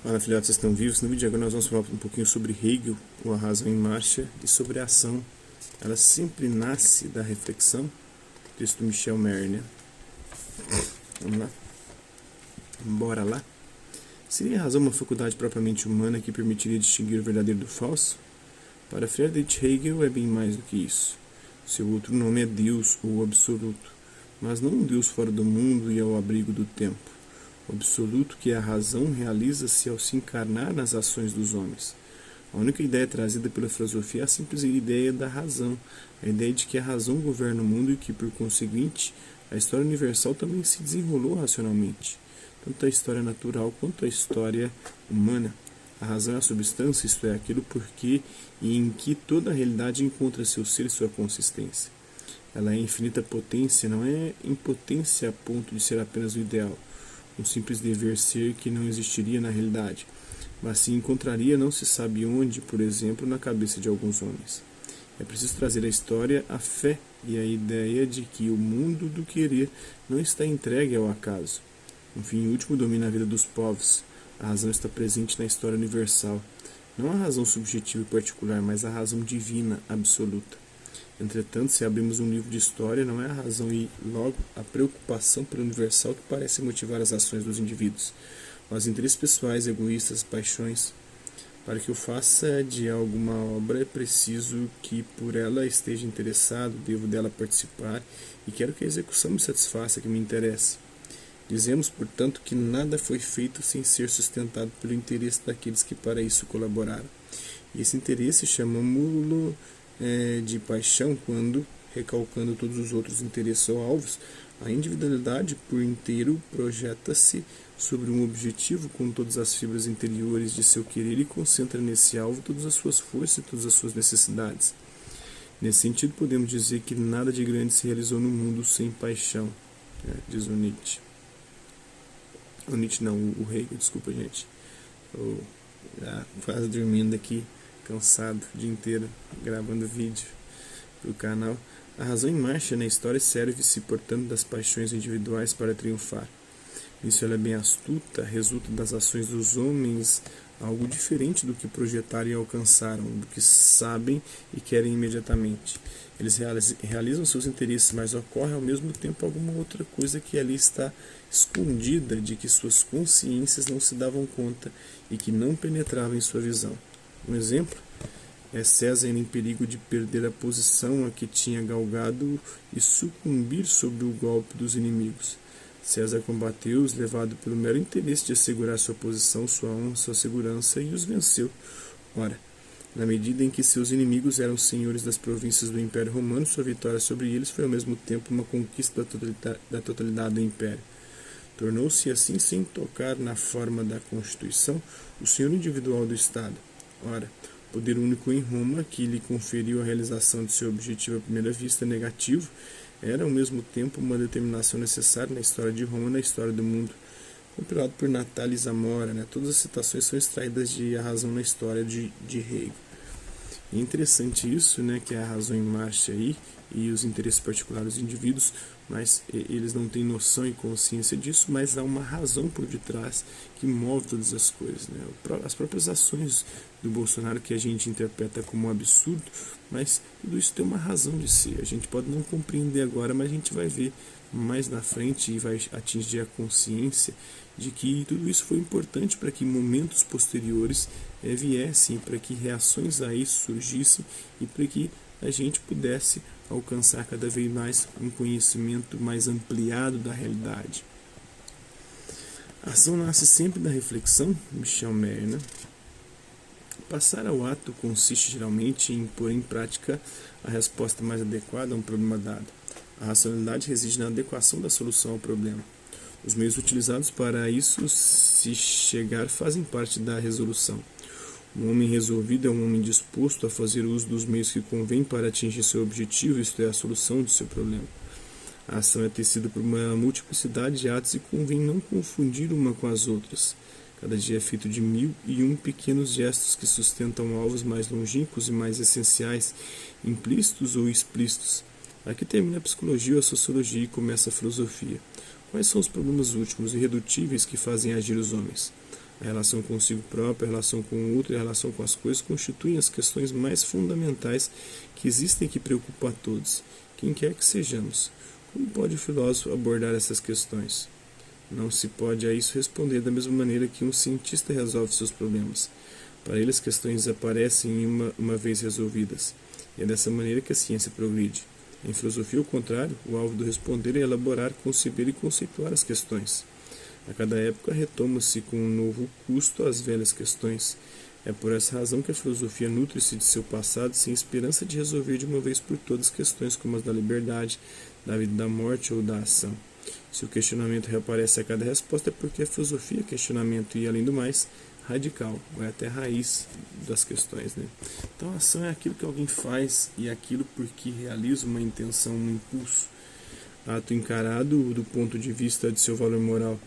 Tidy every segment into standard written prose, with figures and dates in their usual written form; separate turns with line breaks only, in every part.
Fala, filhotes, vocês estão vivos? No vídeo de agora nós vamos falar um pouquinho sobre Hegel, ou a razão em marcha, e sobre a ação. Ela sempre nasce da reflexão. Texto do Michel Meyer, né? Vamos lá? Bora lá? Seria a razão uma faculdade propriamente humana que permitiria distinguir o verdadeiro do falso? Para Friedrich Hegel é bem mais do que isso. Seu outro nome é Deus, ou Absoluto, mas não um Deus fora do mundo e ao abrigo do tempo. O absoluto que é a razão realiza-se ao se encarnar nas ações dos homens. A única ideia trazida pela filosofia é a simples ideia da razão, a ideia de que a razão governa o mundo e que, por conseguinte, a história universal também se desenrolou racionalmente, tanto a história natural quanto a história humana. A razão é a substância, isto é, aquilo porquê e em que toda a realidade encontra seu ser e sua consistência. Ela é infinita potência, não é impotência a ponto de ser apenas o ideal, um simples dever ser que não existiria na realidade, mas se encontraria não se sabe onde, por exemplo, na cabeça de alguns homens. É preciso trazer à história a fé e a ideia de que o mundo do querer não está entregue ao acaso. Um fim último domina a vida dos povos. A razão está presente na história universal. Não a razão subjetiva e particular, mas a razão divina, absoluta. Entretanto, se abrimos um livro de história, não é a razão e, logo, a preocupação pelo universal que parece motivar as ações dos indivíduos, mas interesses pessoais, egoístas, paixões. Para que eu faça de alguma obra, é preciso que por ela esteja interessado, devo dela participar e quero que a execução me satisfaça, que me interesse. Dizemos, portanto, que nada foi feito sem ser sustentado pelo interesse daqueles que para isso colaboraram. E esse interesse chamamos-lo de paixão quando, recalcando todos os outros interesses ou alvos, a individualidade por inteiro projeta-se sobre um objetivo com todas as fibras interiores de seu querer e concentra nesse alvo todas as suas forças e todas as suas necessidades. Nesse sentido, podemos dizer que nada de grande se realizou no mundo sem paixão, diz o Nietzsche. O Nietzsche não, o Hegel, desculpa, gente. Estou quase dormindo aqui, cansado o dia inteiro, gravando vídeo para o canal. A razão em marcha na história serve-se, portanto, das paixões individuais para triunfar. Isso ela é bem astuta, resulta das ações dos homens, algo diferente do que projetaram e alcançaram, do que sabem e querem imediatamente. Eles realizam seus interesses, mas ocorre ao mesmo tempo alguma outra coisa que ali está escondida, de que suas consciências não se davam conta e que não penetrava em sua visão. Um exemplo é César em perigo de perder a posição a que tinha galgado e sucumbir sob o golpe dos inimigos. César combateu-os, levado pelo mero interesse de assegurar sua posição, sua honra, sua segurança, e os venceu. Ora, na medida em que seus inimigos eram senhores das províncias do Império Romano, sua vitória sobre eles foi ao mesmo tempo uma conquista da totalidade do Império. Tornou-se assim, sem tocar na forma da Constituição, o senhor individual do Estado. Ora, poder único em Roma, que lhe conferiu a realização de seu objetivo à primeira vista negativo, era ao mesmo tempo uma determinação necessária na história de Roma e na história do mundo. Compilado por Nathalie Zamora, todas as citações são extraídas de A Razão na História de Hegel. É interessante isso, que é a razão em marcha aí, e os interesses particulares dos indivíduos, mas eles não têm noção e consciência disso, mas há uma razão por detrás que move todas as coisas. As próprias ações do Bolsonaro, que a gente interpreta como um absurdo, mas tudo isso tem uma razão de ser. A gente pode não compreender agora, mas a gente vai ver mais na frente e vai atingir a consciência de que tudo isso foi importante para que momentos posteriores viessem, para que reações a isso surgissem e para que a gente pudesse alcançar cada vez mais um conhecimento mais ampliado da realidade. A ação nasce sempre da reflexão, Michel Meyer. Passar ao ato consiste geralmente em pôr em prática a resposta mais adequada a um problema dado. A racionalidade reside na adequação da solução ao problema. Os meios utilizados para isso, se chegar, fazem parte da resolução. Um homem resolvido é um homem disposto a fazer uso dos meios que convém para atingir seu objetivo, isto é, a solução de seu problema. A ação é tecida por uma multiplicidade de atos e convém não confundir uma com as outras. Cada dia é feito de 1001 pequenos gestos que sustentam alvos mais longínquos e mais essenciais, implícitos ou explícitos. Aqui termina a psicologia ou a sociologia e começa a filosofia. Quais são os problemas últimos e irredutíveis que fazem agir os homens? A relação consigo próprio, a relação com o outro e a relação com as coisas constituem as questões mais fundamentais que existem e que preocupam a todos, quem quer que sejamos. Como pode o filósofo abordar essas questões? Não se pode a isso responder da mesma maneira que um cientista resolve seus problemas. Para ele as questões desaparecem uma vez resolvidas, e é dessa maneira que a ciência progride. Em filosofia, ao contrário, o alvo do responder é elaborar, conceber e conceituar as questões. A cada época retoma-se com um novo custo as velhas questões. É por essa razão que a filosofia nutre-se de seu passado sem esperança de resolver de uma vez por todas questões como as da liberdade, da vida e da morte ou da ação. Se o questionamento reaparece a cada resposta é porque a filosofia é questionamento e, além do mais, radical, vai até a raiz das questões, né? Então a ação é aquilo que alguém faz e aquilo porque realiza uma intenção, um impulso. Ato encarado do ponto de vista de seu valor moral.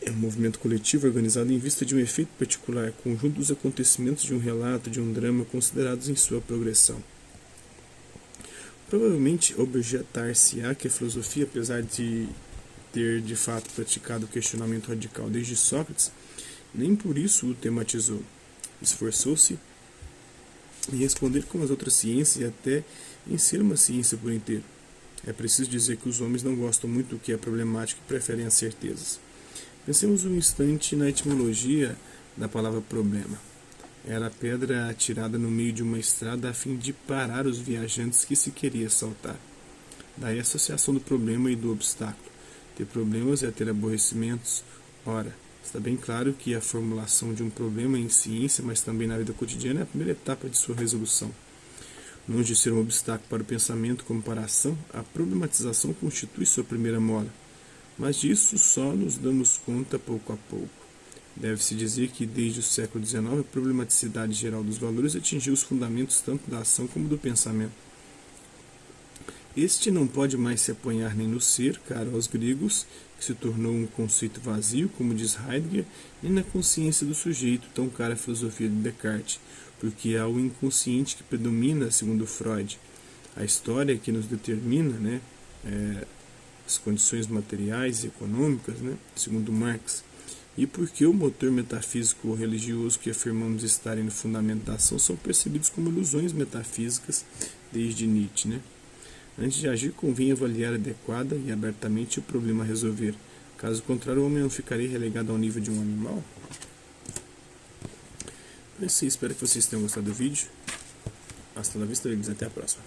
É um movimento coletivo organizado em vista de um efeito particular, conjunto dos acontecimentos de um relato, de um drama, considerados em sua progressão. Provavelmente objetar-se-á que a filosofia, apesar de ter de fato praticado o questionamento radical desde Sócrates, nem por isso o tematizou. Esforçou-se em responder como as outras ciências e até em ser uma ciência por inteiro. É preciso dizer que os homens não gostam muito do que é problemático e preferem as certezas. Pensemos um instante na etimologia da palavra problema. Era a pedra atirada no meio de uma estrada a fim de parar os viajantes que se queria saltar. Daí a associação do problema e do obstáculo. Ter problemas é ter aborrecimentos. Ora, está bem claro que a formulação de um problema em ciência, mas também na vida cotidiana, é a primeira etapa de sua resolução. Longe de ser um obstáculo para o pensamento como para a ação, a problematização constitui sua primeira mola. Mas disso só nos damos conta pouco a pouco. Deve-se dizer que desde o século XIX a problematicidade geral dos valores atingiu os fundamentos tanto da ação como do pensamento. Este não pode mais se apoiar nem no ser, caro aos gregos, que se tornou um conceito vazio, como diz Heidegger, nem na consciência do sujeito, tão cara à filosofia de Descartes, porque é o inconsciente que predomina, segundo Freud. A história que nos determina, as condições materiais e econômicas, segundo Marx, e porque o motor metafísico ou religioso que afirmamos estarem no fundamento da ação são percebidos como ilusões metafísicas desde Nietzsche. Antes de agir, convém avaliar adequada e abertamente o problema a resolver. Caso contrário, o homem não ficaria relegado ao nível de um animal? É isso aí, espero que vocês tenham gostado do vídeo. Hasta la vista, até a próxima.